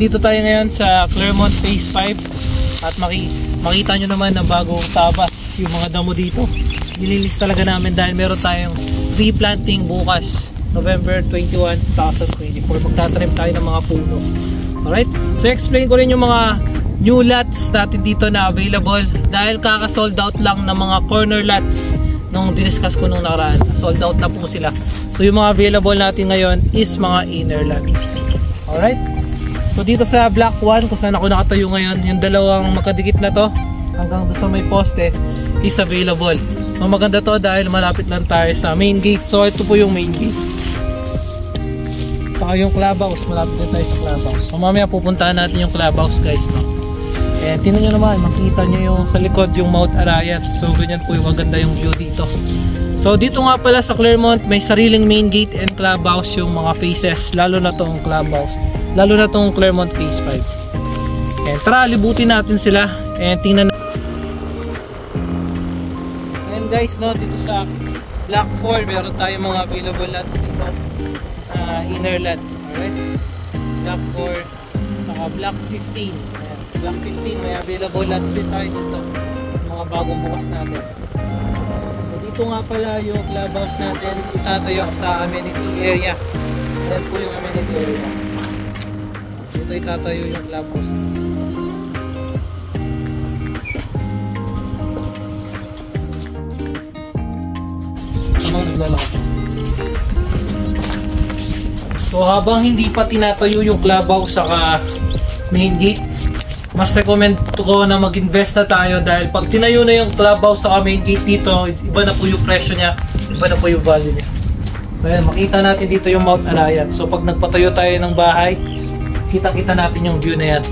dito tayo ngayon sa Clermont Phase 5 at makita nyo naman na bagong tabas yung mga damo dito. Nililis talaga namin dahil meron tayong replanting bukas November 21, 2024. Magtatanim tayo ng mga puno. Alright? So explain ko rin yung mga new lots natin dito na available dahil kaka-sold out lang ng mga corner lots nung diniscuss ko nung nakaraan. Sold out na po sila. So yung mga available natin ngayon is mga inner lots. Alright? So dito sa block 1 kung saan ako nakatayo ngayon, yung dalawang makadikit na to hanggang doon sa may poste is available. So maganda to dahil malapit lang tayo sa main gate. So ito po yung main gate. Saka yung clubhouse, malapit din tayo sa clubhouse. So mamaya pupuntahan natin yung clubhouse guys, no? And tingnan nyo naman, makita nyo yung sa likod yung Mount Arayat. So ganyan po yung maganda yung view dito. So dito nga pala sa Clermont may sariling main gate and clubhouse yung mga faces, lalo na tong clubhouse, lalo na tong Clermont Phase 5. And tara, libutin natin sila and tingnan. And guys, no, dito sa block 4 meron tayong mga available lots dito, inner lots. Alright, block 4 saka block 15. Ayan, block 15 may available lots din tayo dito, mga bagong bukas natin. So dito nga pala yung clubhouse natin itatayo sa amenity area. Ayan po yung amenity area. Dito itatayo yung clubhouse. So habang hindi pa tinatayo yung clubhouse saka main gate, mas recommend ko na mag-invest na tayo dahil pag tinayo na yung clubhouse saka main gate dito, iba na po yung presyo niya, iba na po yung value niya. Ayan, makita natin dito yung Mount Arayat. So pag nagpatayo tayo ng bahay, kita-kita natin yung view na yan.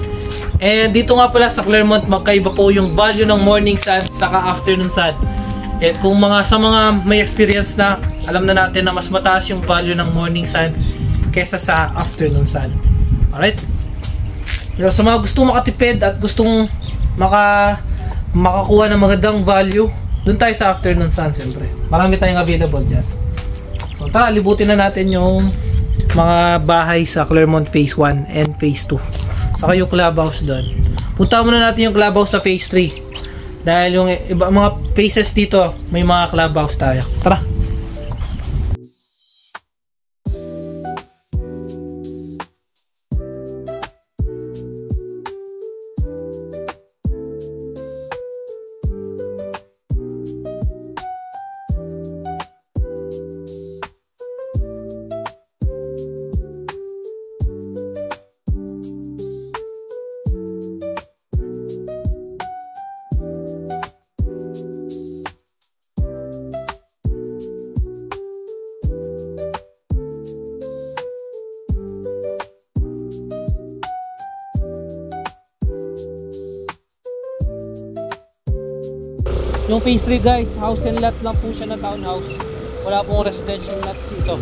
And dito nga pala sa Clermont, magkaiba po yung value ng morning sun saka afternoon sun. At kung sa mga may experience na, alam na natin na mas mataas yung value ng morning sun kesa sa afternoon sun. Alright? Pero sa mga gustong makatipid at gustong makakuha ng magandang value, dun tayo sa afternoon sun siyempre. Marami tayong available dyan. So tara, libutin na natin yung mga bahay sa Clermont Phase 1 and Phase 2. Saka yung clubhouse doon. Punta muna natin yung clubhouse sa Phase 3. Dahil yung iba, mga phases dito, may mga clubhouse tayo. Tara! Yung Phase 3 guys, house and lot lang po siya na townhouse. Wala pong residential lot dito.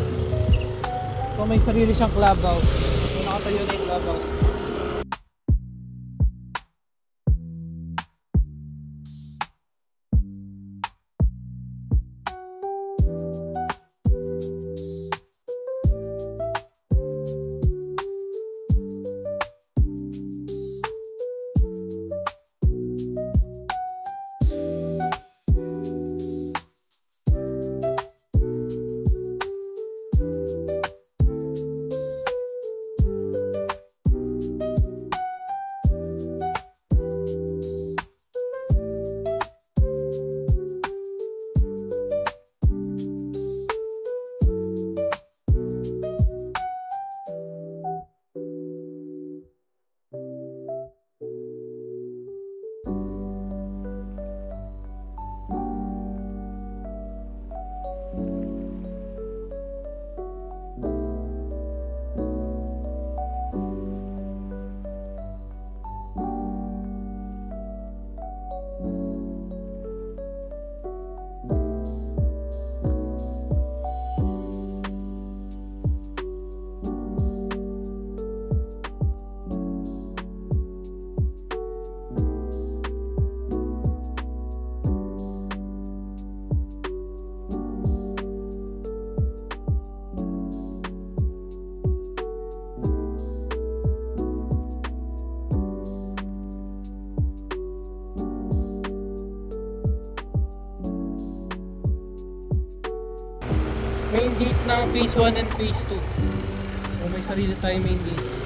So may sarili siyang clubhouse. So nakatayo na yung clubhouse. gate ng phase 1 and phase 2. So may sarili tayo main gate.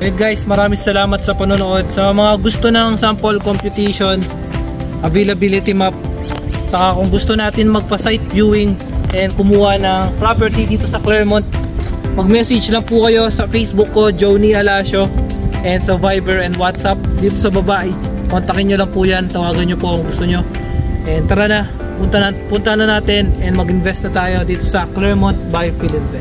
And guys, maraming salamat sa panonood. Sa mga gusto ng sample computation, availability map, saka kung gusto natin magpa-site viewing and kumuha ng property dito sa Claremont, mag-message lang po kayo sa Facebook ko, Johnny Alasio, and sa Viber and WhatsApp dito sa baba. Kontakin nyo lang po yan, tawagan nyo po kung gusto nyo. And tara na, punta na natin and mag-invest na tayo dito sa Claremont by Philinvest.